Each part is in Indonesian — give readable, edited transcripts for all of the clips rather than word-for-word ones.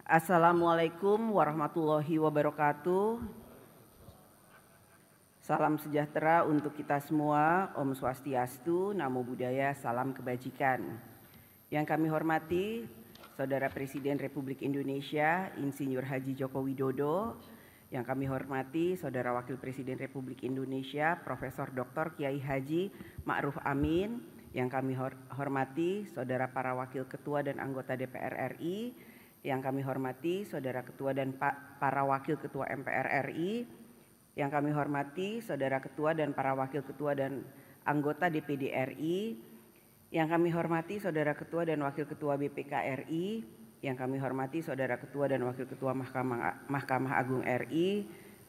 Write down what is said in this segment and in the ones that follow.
Assalamualaikum warahmatullahi wabarakatuh. Salam sejahtera untuk kita semua. Om Swastiastu, Namo Buddhaya, salam kebajikan. Yang kami hormati Saudara Presiden Republik Indonesia Insinyur Haji Joko Widodo, yang kami hormati Saudara Wakil Presiden Republik Indonesia Profesor Dr. Kiai Haji Ma'ruf Amin, yang kami hormati Saudara para Wakil Ketua dan Anggota DPR RI, yang kami hormati Saudara Ketua dan para Wakil Ketua MPR RI, yang kami hormati Saudara Ketua dan para Wakil Ketua dan Anggota DPD RI, yang kami hormati Saudara Ketua dan Wakil Ketua BPK RI, yang kami hormati Saudara Ketua dan Wakil Ketua Mahkamah Agung RI,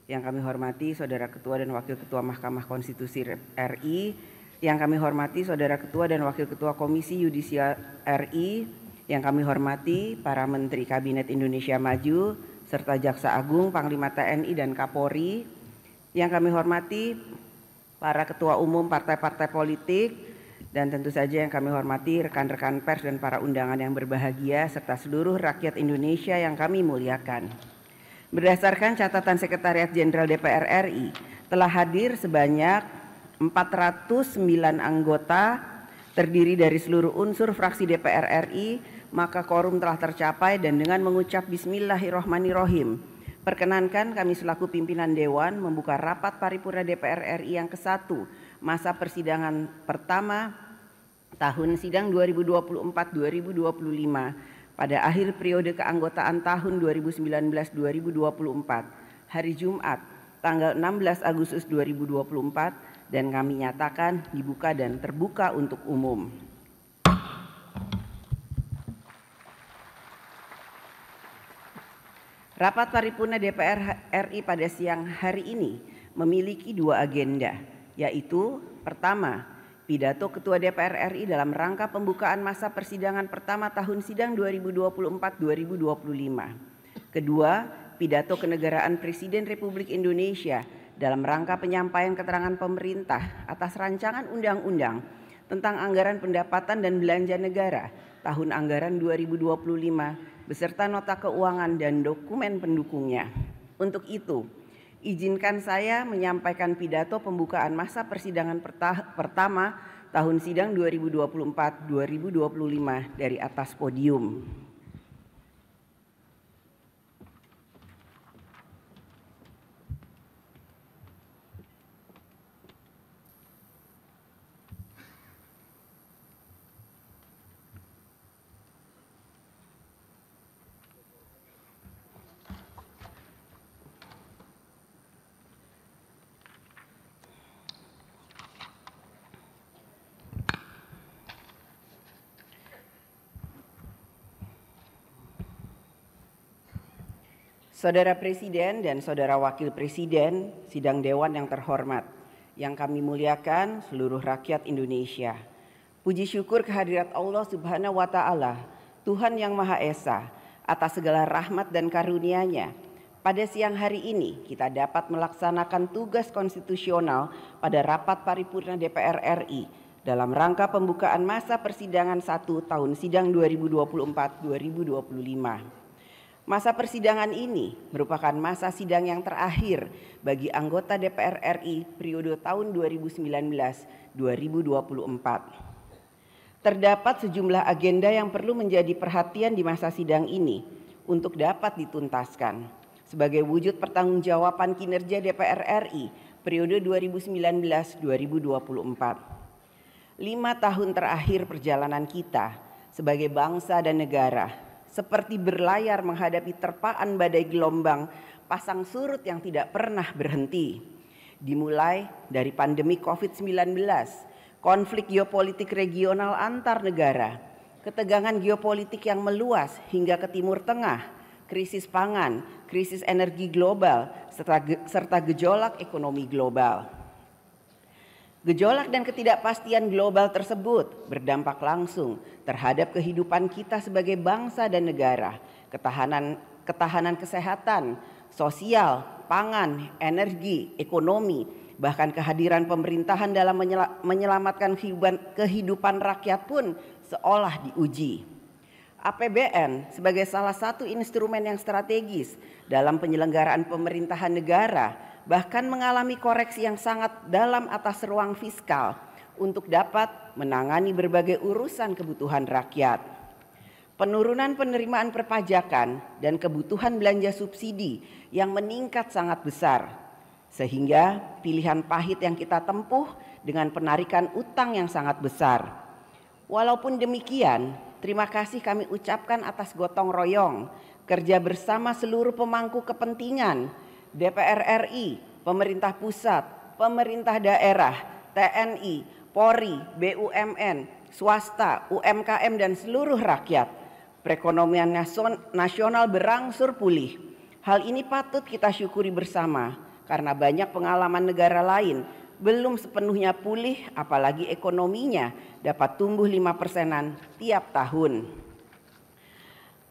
yang kami hormati Saudara Ketua dan Wakil Ketua Mahkamah Konstitusi RI, yang kami hormati Saudara Ketua dan Wakil Ketua Komisi Yudisial RI, yang kami hormati para Menteri Kabinet Indonesia Maju, serta Jaksa Agung, Panglima TNI dan Kapolri, yang kami hormati para Ketua Umum partai-partai politik, dan tentu saja yang kami hormati rekan-rekan pers dan para undangan yang berbahagia, serta seluruh rakyat Indonesia yang kami muliakan. Berdasarkan catatan Sekretariat Jenderal DPR RI, telah hadir sebanyak 409 anggota terdiri dari seluruh unsur fraksi DPR RI, maka quorum telah tercapai. Dan dengan mengucap Bismillahirrahmanirrahim, perkenankan kami selaku pimpinan Dewan membuka rapat paripurna DPR RI yang ke-1 masa persidangan pertama tahun sidang 2024-2025 pada akhir periode keanggotaan tahun 2019-2024 hari Jumat tanggal 16 Agustus 2024, dan kami nyatakan dibuka dan terbuka untuk umum. Rapat paripurna DPR RI pada siang hari ini memiliki dua agenda, yaitu pertama, pidato Ketua DPR RI dalam rangka pembukaan masa persidangan pertama tahun sidang 2024-2025. Kedua, pidato kenegaraan Presiden Republik Indonesia dalam rangka penyampaian keterangan pemerintah atas rancangan undang-undang tentang anggaran pendapatan dan belanja negara tahun anggaran 2025 beserta nota keuangan dan dokumen pendukungnya. Untuk itu, izinkan saya menyampaikan pidato pembukaan masa persidangan pertama tahun sidang 2024-2025 dari atas podium. Saudara Presiden dan Saudara Wakil Presiden, sidang Dewan yang terhormat, yang kami muliakan seluruh rakyat Indonesia. Puji syukur kehadirat Allah Subhanahu wa Ta'ala, Tuhan yang Maha Esa, atas segala rahmat dan karunia-Nya. Pada siang hari ini kita dapat melaksanakan tugas konstitusional pada rapat paripurna DPR RI dalam rangka pembukaan masa persidangan 1 tahun sidang 2024-2025. Masa persidangan ini merupakan masa sidang yang terakhir bagi anggota DPR RI periode tahun 2019-2024. Terdapat sejumlah agenda yang perlu menjadi perhatian di masa sidang ini untuk dapat dituntaskan sebagai wujud pertanggungjawaban kinerja DPR RI periode 2019-2024. 5 tahun terakhir perjalanan kita sebagai bangsa dan negara seperti berlayar menghadapi terpaan badai gelombang pasang surut yang tidak pernah berhenti. Dimulai dari pandemi COVID-19, konflik geopolitik regional antar negara, ketegangan geopolitik yang meluas hingga ke Timur Tengah, krisis pangan, krisis energi global, serta gejolak ekonomi global. Gejolak dan ketidakpastian global tersebut berdampak langsung terhadap kehidupan kita sebagai bangsa dan negara, ketahanan kesehatan, sosial, pangan, energi, ekonomi, bahkan kehadiran pemerintahan dalam menyelamatkan kehidupan rakyat pun seolah diuji. APBN sebagai salah satu instrumen yang strategis dalam penyelenggaraan pemerintahan negara bahkan mengalami koreksi yang sangat dalam atas ruang fiskal untuk dapat menangani berbagai urusan kebutuhan rakyat. Penurunan penerimaan perpajakan dan kebutuhan belanja subsidi yang meningkat sangat besar, sehingga pilihan pahit yang kita tempuh dengan penarikan utang yang sangat besar. Walaupun demikian, terima kasih kami ucapkan atas gotong royong, kerja bersama seluruh pemangku kepentingan, DPR RI, pemerintah pusat, pemerintah daerah, TNI, Polri, BUMN, swasta, UMKM dan seluruh rakyat. Perekonomian nasional berangsur pulih. Hal ini patut kita syukuri bersama karena banyak pengalaman negara lain belum sepenuhnya pulih, apalagi ekonominya dapat tumbuh 5%-an tiap tahun.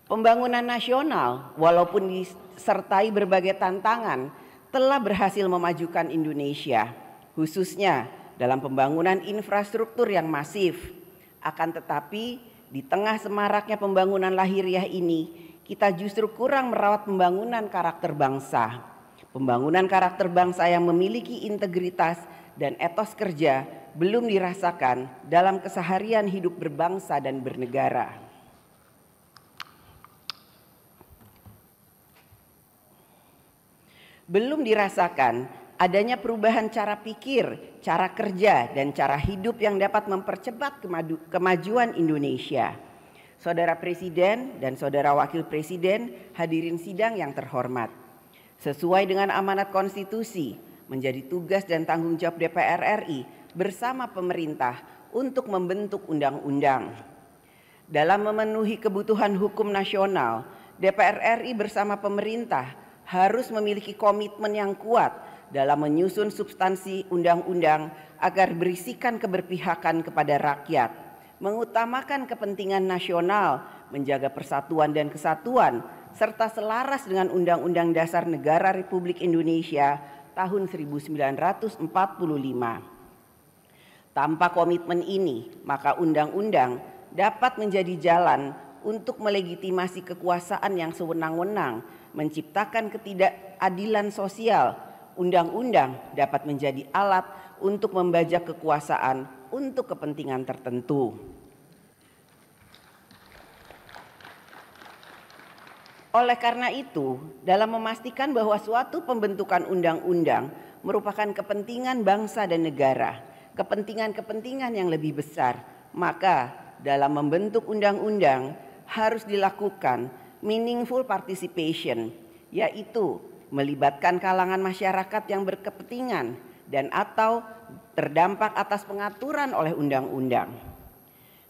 Pembangunan nasional walaupun disertai berbagai tantangan telah berhasil memajukan Indonesia, khususnya dalam pembangunan infrastruktur yang masif. Akan tetapi di tengah semaraknya pembangunan lahiriah ini, kita justru kurang merawat pembangunan karakter bangsa. Pembangunan karakter bangsa yang memiliki integritas dan etos kerja belum dirasakan dalam keseharian hidup berbangsa dan bernegara. Belum dirasakan adanya perubahan cara pikir, cara kerja, dan cara hidup yang dapat mempercepat kemajuan Indonesia. Saudara Presiden dan Saudara Wakil Presiden, hadirin sidang yang terhormat. Sesuai dengan amanat konstitusi, menjadi tugas dan tanggung jawab DPR RI bersama pemerintah untuk membentuk undang-undang. Dalam memenuhi kebutuhan hukum nasional, DPR RI bersama pemerintah harus memiliki komitmen yang kuat dalam menyusun substansi undang-undang agar berisikan keberpihakan kepada rakyat, mengutamakan kepentingan nasional, menjaga persatuan dan kesatuan, serta selaras dengan Undang-Undang Dasar Negara Republik Indonesia tahun 1945. Tanpa komitmen ini, maka undang-undang dapat menjadi jalan untuk melegitimasi kekuasaan yang sewenang-wenang, menciptakan ketidakadilan sosial. Undang-undang dapat menjadi alat untuk membajak kekuasaan untuk kepentingan tertentu. Oleh karena itu, dalam memastikan bahwa suatu pembentukan undang-undang merupakan kepentingan bangsa dan negara, kepentingan-kepentingan yang lebih besar, maka dalam membentuk undang-undang harus dilakukan meaningful participation, yaitu melibatkan kalangan masyarakat yang berkepentingan dan atau terdampak atas pengaturan oleh undang-undang.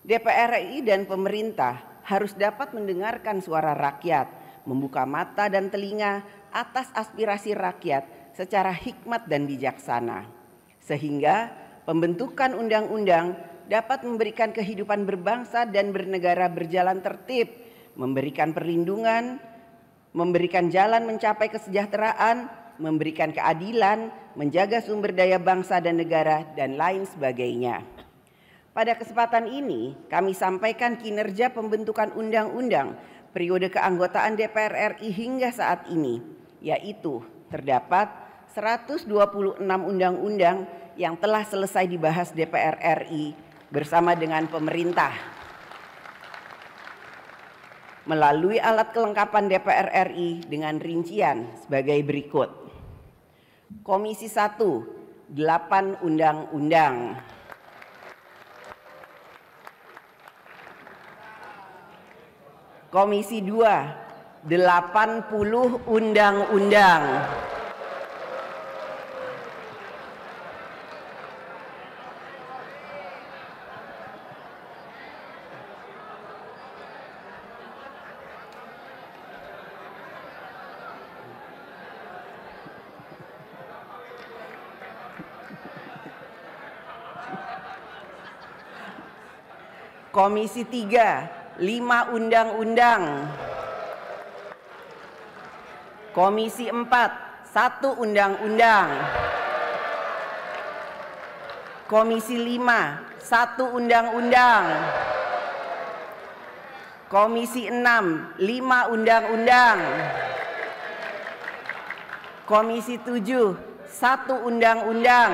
DPR RI dan pemerintah harus dapat mendengarkan suara rakyat, membuka mata dan telinga atas aspirasi rakyat secara hikmat dan bijaksana, sehingga pembentukan undang-undang dapat memberikan kehidupan berbangsa dan bernegara berjalan tertib, memberikan perlindungan, memberikan jalan mencapai kesejahteraan, memberikan keadilan, menjaga sumber daya bangsa dan negara, dan lain sebagainya. Pada kesempatan ini, kami sampaikan kinerja pembentukan undang-undang periode keanggotaan DPR RI hingga saat ini, yaitu terdapat 126 undang-undang yang telah selesai dibahas DPR RI bersama dengan pemerintah. Melalui alat kelengkapan DPR RI dengan rincian sebagai berikut. Komisi 1, 8 undang-undang. Komisi 2, 80 undang-undang. Komisi 3, 5 undang-undang. Komisi 4, 1 undang-undang. Komisi 5, 1 undang-undang. Komisi 6, 5 undang-undang. Komisi 7, 1 undang-undang.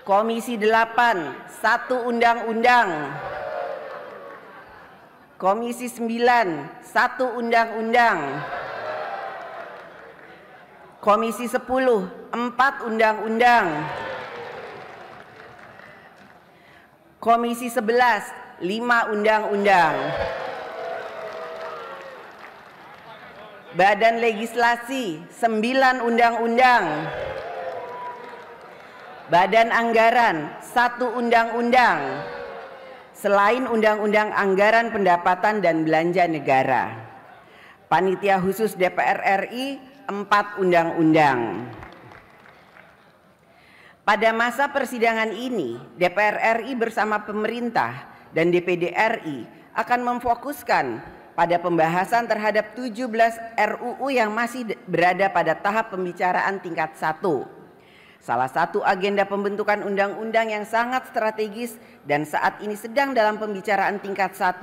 Komisi 8, 1 undang-undang. Komisi 9, 1 undang-undang. Komisi 10, 4 undang-undang. Komisi 11, 5 undang-undang. Badan Legislasi, 9 undang-undang. Badan Anggaran, 1 undang-undang. Selain Undang-Undang Anggaran Pendapatan dan Belanja Negara. Panitia Khusus DPR RI, 4 undang-undang. Pada masa persidangan ini, DPR RI bersama pemerintah dan DPD RI akan memfokuskan pada pembahasan terhadap 17 RUU yang masih berada pada tahap pembicaraan tingkat 1. Salah satu agenda pembentukan undang-undang yang sangat strategis dan saat ini sedang dalam pembicaraan tingkat 1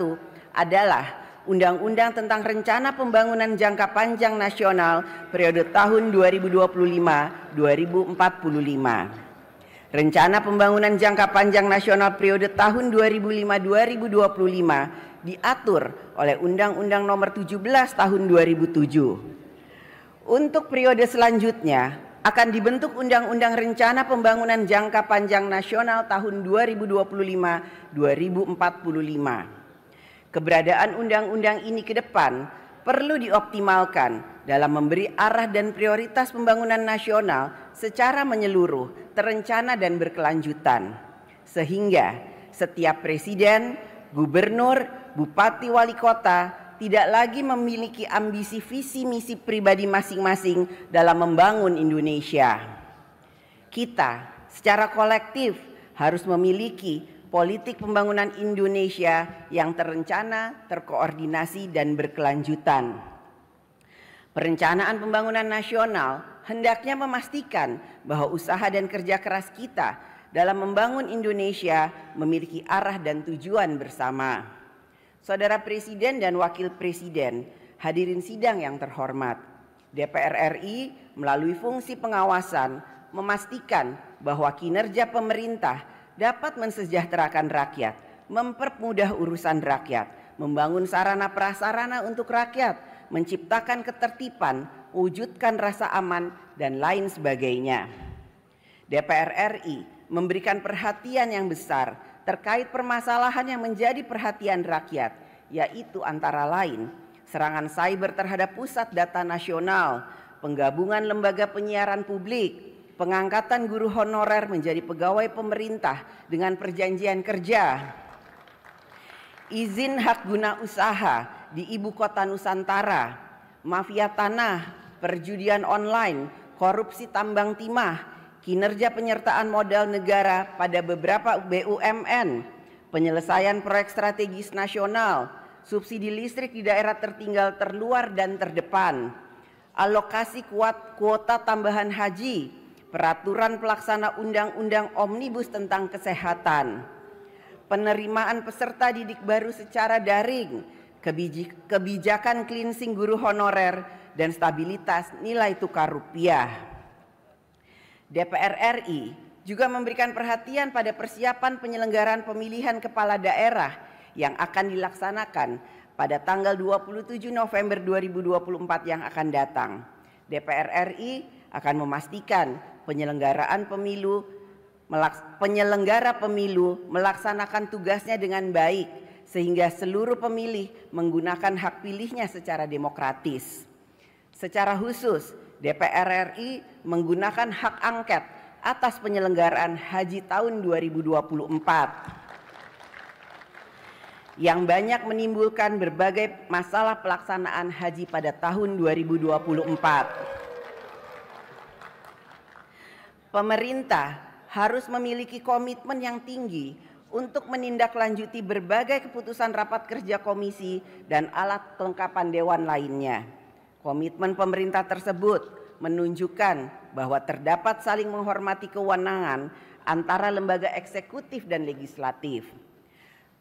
adalah Undang-Undang tentang Rencana Pembangunan Jangka Panjang Nasional periode tahun 2025-2045. Rencana Pembangunan Jangka Panjang Nasional periode tahun 2005-2025 diatur oleh Undang-Undang Nomor 17 Tahun 2007. Untuk periode selanjutnya akan dibentuk Undang-Undang Rencana Pembangunan Jangka Panjang Nasional tahun 2025-2045. Keberadaan undang-undang ini ke depan perlu dioptimalkan dalam memberi arah dan prioritas pembangunan nasional secara menyeluruh, terencana dan berkelanjutan. Sehingga setiap presiden, gubernur, bupati, wali kota tidak lagi memiliki ambisi visi misi pribadi masing-masing dalam membangun Indonesia. Kita secara kolektif harus memiliki politik pembangunan Indonesia yang terencana, terkoordinasi dan berkelanjutan. Perencanaan pembangunan nasional hendaknya memastikan bahwa usaha dan kerja keras kita dalam membangun Indonesia memiliki arah dan tujuan bersama. Saudara Presiden dan Wakil Presiden, hadirin sidang yang terhormat, DPR RI melalui fungsi pengawasan memastikan bahwa kinerja pemerintah dapat mensejahterakan rakyat, mempermudah urusan rakyat, membangun sarana prasarana untuk rakyat, menciptakan ketertiban, wujudkan rasa aman, dan lain sebagainya. DPR RI memberikan perhatian yang besar terkait permasalahan yang menjadi perhatian rakyat, yaitu antara lain serangan cyber terhadap pusat data nasional, penggabungan lembaga penyiaran publik, pengangkatan guru honorer menjadi pegawai pemerintah dengan perjanjian kerja, izin hak guna usaha di ibu kota Nusantara, mafia tanah, perjudian online, korupsi tambang timah, kinerja penyertaan modal negara pada beberapa BUMN, penyelesaian proyek strategis nasional, subsidi listrik di daerah tertinggal, terluar dan terdepan, alokasi kuota tambahan haji, peraturan pelaksana undang-undang omnibus tentang kesehatan, penerimaan peserta didik baru secara daring, kebijakan cleansing guru honorer, dan stabilitas nilai tukar rupiah. DPR RI juga memberikan perhatian pada persiapan penyelenggaraan pemilihan kepala daerah yang akan dilaksanakan pada tanggal 27 November 2024 yang akan datang. DPR RI akan memastikan penyelenggara pemilu melaksanakan tugasnya dengan baik sehingga seluruh pemilih menggunakan hak pilihnya secara demokratis. Secara khusus, DPR RI menggunakan hak angket atas penyelenggaraan haji tahun 2024 yang banyak menimbulkan berbagai masalah pelaksanaan haji pada tahun 2024. Pemerintah harus memiliki komitmen yang tinggi untuk menindaklanjuti berbagai keputusan rapat kerja komisi dan alat kelengkapan dewan lainnya. Komitmen pemerintah tersebut menunjukkan bahwa terdapat saling menghormati kewenangan antara lembaga eksekutif dan legislatif.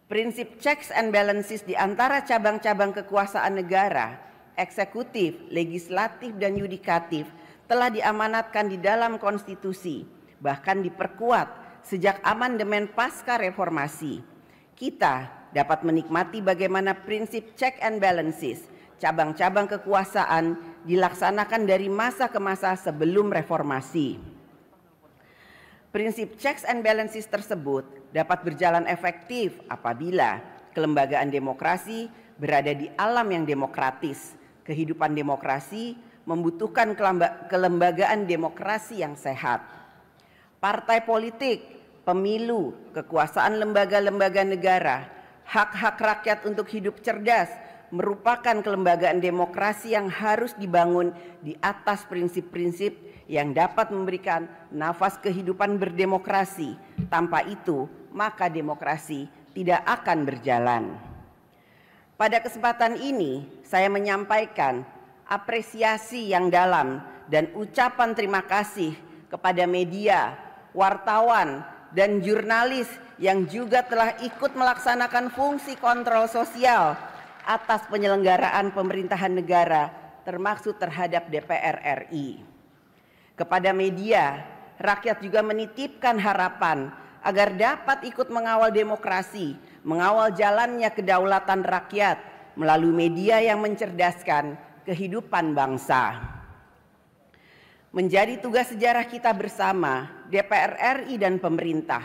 Prinsip checks and balances di antara cabang-cabang kekuasaan negara, eksekutif, legislatif, dan yudikatif telah diamanatkan di dalam konstitusi, bahkan diperkuat sejak amandemen pasca reformasi. Kita dapat menikmati bagaimana prinsip check and balances cabang-cabang kekuasaan dilaksanakan dari masa ke masa sebelum reformasi. Prinsip checks and balances tersebut dapat berjalan efektif apabila kelembagaan demokrasi berada di alam yang demokratis. Kehidupan demokrasi membutuhkan kelembagaan demokrasi yang sehat. Partai politik, pemilu, kekuasaan lembaga-lembaga negara, hak-hak rakyat untuk hidup cerdas merupakan kelembagaan demokrasi yang harus dibangun di atas prinsip-prinsip yang dapat memberikan nafas kehidupan berdemokrasi. Tanpa itu, maka demokrasi tidak akan berjalan. Pada kesempatan ini, saya menyampaikan apresiasi yang dalam dan ucapan terima kasih kepada media, wartawan, dan jurnalis yang juga telah ikut melaksanakan fungsi kontrol sosial atas penyelenggaraan pemerintahan negara, termasuk terhadap DPR RI. Kepada media, rakyat juga menitipkan harapan agar dapat ikut mengawal demokrasi, mengawal jalannya kedaulatan rakyat melalui media yang mencerdaskan kehidupan bangsa. Menjadi tugas sejarah kita bersama, DPR RI dan pemerintah,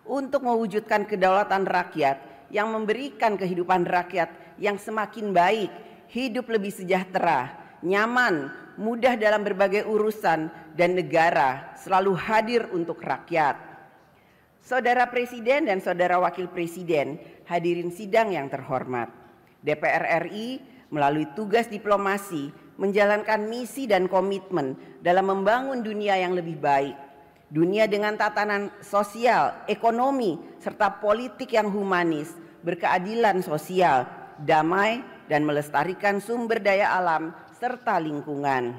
untuk mewujudkan kedaulatan rakyat yang memberikan kehidupan rakyat yang semakin baik, hidup lebih sejahtera, nyaman, mudah dalam berbagai urusan, dan negara selalu hadir untuk rakyat. Saudara Presiden dan Saudara Wakil Presiden, hadirin sidang yang terhormat, DPR RI melalui tugas diplomasi menjalankan misi dan komitmen dalam membangun dunia yang lebih baik. Dunia dengan tatanan sosial, ekonomi, serta politik yang humanis, berkeadilan sosial, damai, dan melestarikan sumber daya alam serta lingkungan.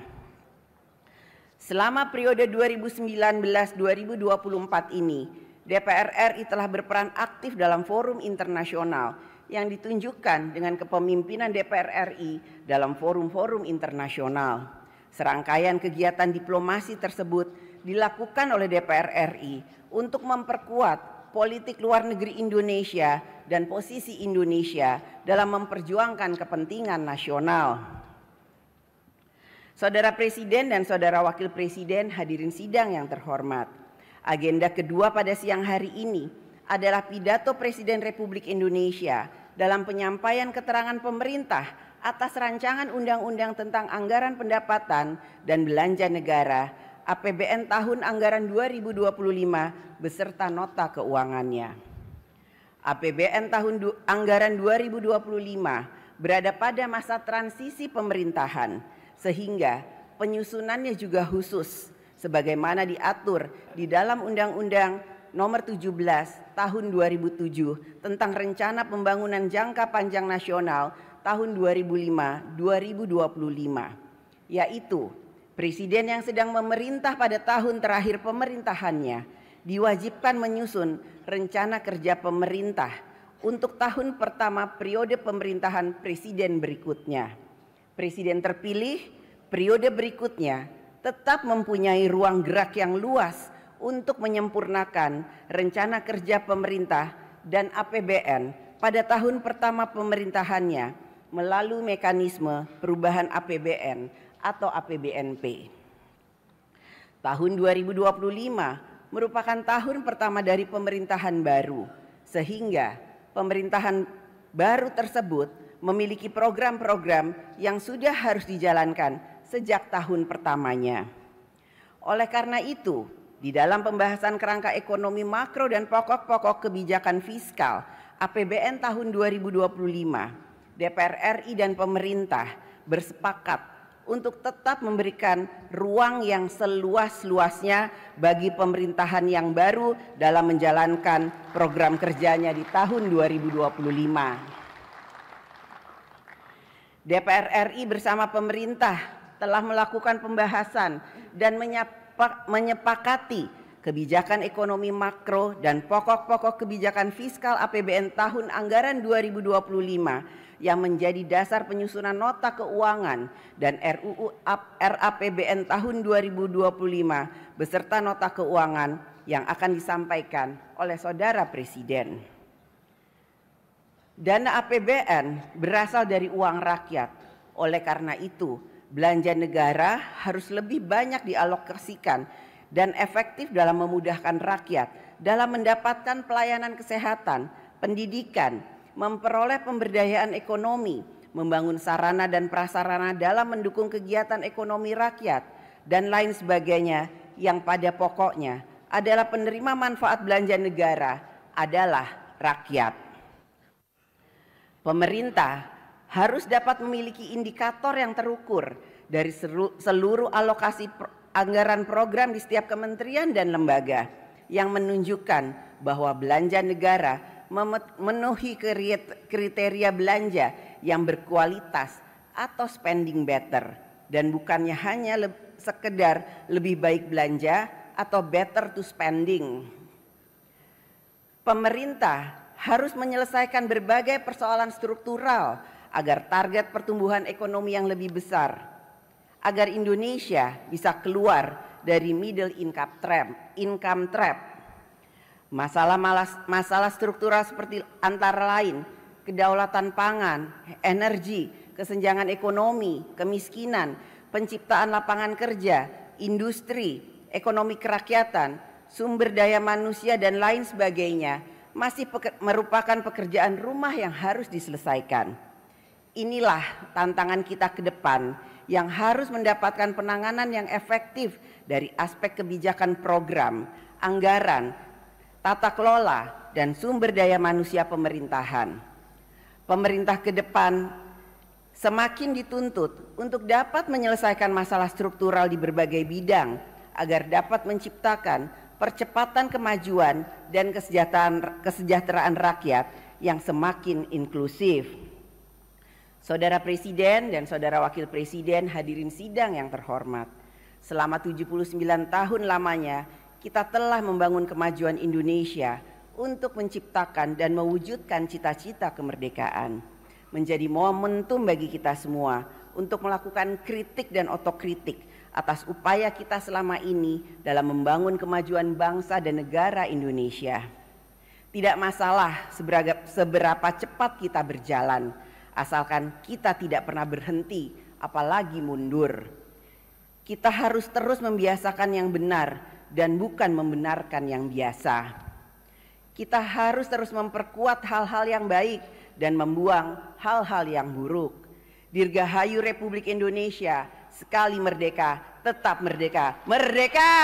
Selama periode 2019-2024 ini, DPR RI telah berperan aktif dalam forum internasional yang ditunjukkan dengan kepemimpinan DPR RI dalam forum-forum internasional. Serangkaian kegiatan diplomasi tersebut dilakukan oleh DPR RI untuk memperkuat politik luar negeri Indonesia dan posisi Indonesia dalam memperjuangkan kepentingan nasional. Saudara Presiden dan Saudara Wakil Presiden, hadirin sidang yang terhormat, agenda kedua pada siang hari ini adalah pidato Presiden Republik Indonesia dalam penyampaian keterangan pemerintah atas rancangan undang-undang tentang anggaran pendapatan dan belanja negara APBN tahun anggaran 2025 beserta nota keuangannya. APBN tahun anggaran 2025 berada pada masa transisi pemerintahan, sehingga penyusunannya juga khusus sebagaimana diatur di dalam Undang-Undang Nomor 17 Tahun 2007 tentang Rencana Pembangunan Jangka Panjang Nasional tahun 2005-2025, yaitu Presiden yang sedang memerintah pada tahun terakhir pemerintahannya diwajibkan menyusun rencana kerja pemerintah untuk tahun pertama periode pemerintahan presiden berikutnya. Presiden terpilih periode berikutnya tetap mempunyai ruang gerak yang luas untuk menyempurnakan rencana kerja pemerintah dan APBN pada tahun pertama pemerintahannya melalui mekanisme perubahan APBN atau APBNP. Tahun 2025 merupakan tahun pertama dari pemerintahan baru, sehingga pemerintahan baru tersebut memiliki program-program yang sudah harus dijalankan sejak tahun pertamanya. Oleh karena itu, di dalam pembahasan kerangka ekonomi makro dan pokok-pokok kebijakan fiskal APBN tahun 2025, DPR RI dan pemerintah bersepakat untuk tetap memberikan ruang yang seluas-luasnya bagi pemerintahan yang baru dalam menjalankan program kerjanya di tahun 2025. DPR RI bersama pemerintah telah melakukan pembahasan dan menyepakati kebijakan ekonomi makro, dan pokok-pokok kebijakan fiskal APBN tahun anggaran 2025 yang menjadi dasar penyusunan nota keuangan dan RUU RAPBN tahun 2025 beserta nota keuangan yang akan disampaikan oleh Saudara Presiden. Dana APBN berasal dari uang rakyat. Oleh karena itu, belanja negara harus lebih banyak dialokasikan dan efektif dalam memudahkan rakyat dalam mendapatkan pelayanan kesehatan, pendidikan, memperoleh pemberdayaan ekonomi, membangun sarana dan prasarana dalam mendukung kegiatan ekonomi rakyat, dan lain sebagainya yang pada pokoknya adalah penerima manfaat belanja negara adalah rakyat. Pemerintah harus dapat memiliki indikator yang terukur dari seluruh alokasi anggaran program di setiap kementerian dan lembaga yang menunjukkan bahwa belanja negara memenuhi kriteria belanja yang berkualitas atau spending better dan bukannya hanya sekedar lebih baik belanja atau better to spending. Pemerintah harus menyelesaikan berbagai persoalan struktural agar target pertumbuhan ekonomi yang lebih besar, agar Indonesia bisa keluar dari middle income trap. Masalah struktural seperti antara lain kedaulatan pangan, energi, kesenjangan ekonomi, kemiskinan, penciptaan lapangan kerja, industri, ekonomi kerakyatan, sumber daya manusia dan lain sebagainya masih merupakan pekerjaan rumah yang harus diselesaikan. Inilah tantangan kita ke depan yang harus mendapatkan penanganan yang efektif dari aspek kebijakan program, anggaran, tata kelola, dan sumber daya manusia pemerintahan. Pemerintah ke depan semakin dituntut untuk dapat menyelesaikan masalah struktural di berbagai bidang agar dapat menciptakan percepatan kemajuan dan kesejahteraan rakyat yang semakin inklusif. Saudara Presiden dan Saudara Wakil Presiden, hadirin sidang yang terhormat. Selama 79 tahun lamanya kita telah membangun kemajuan Indonesia untuk menciptakan dan mewujudkan cita-cita kemerdekaan. Menjadi momentum bagi kita semua untuk melakukan kritik dan otokritik atas upaya kita selama ini dalam membangun kemajuan bangsa dan negara Indonesia. Tidak masalah seberapa cepat kita berjalan, asalkan kita tidak pernah berhenti, apalagi mundur. Kita harus terus membiasakan yang benar dan bukan membenarkan yang biasa. Kita harus terus memperkuat hal-hal yang baik dan membuang hal-hal yang buruk. Dirgahayu Republik Indonesia, sekali merdeka, tetap merdeka. Merdeka!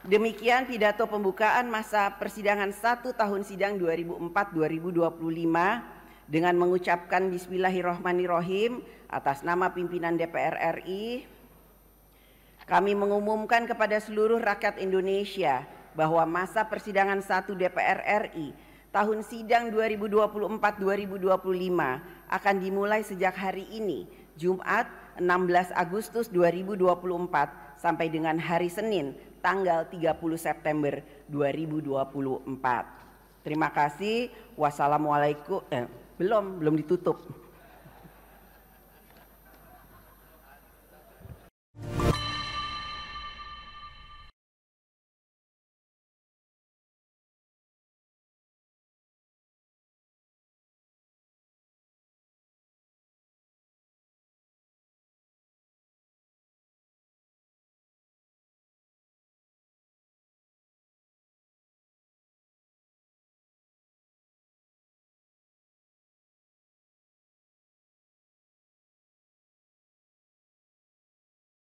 Demikian pidato pembukaan masa persidangan 1 tahun sidang 2004-2025 dengan mengucapkan Bismillahirrahmanirrahim atas nama pimpinan DPR RI. Kami mengumumkan kepada seluruh rakyat Indonesia bahwa masa persidangan 1 DPR RI tahun sidang 2024-2025 akan dimulai sejak hari ini, Jumat 16 Agustus 2024 sampai dengan hari Senin tanggal 30 September 2024. Terima kasih. Wassalamualaikum. Belum ditutup.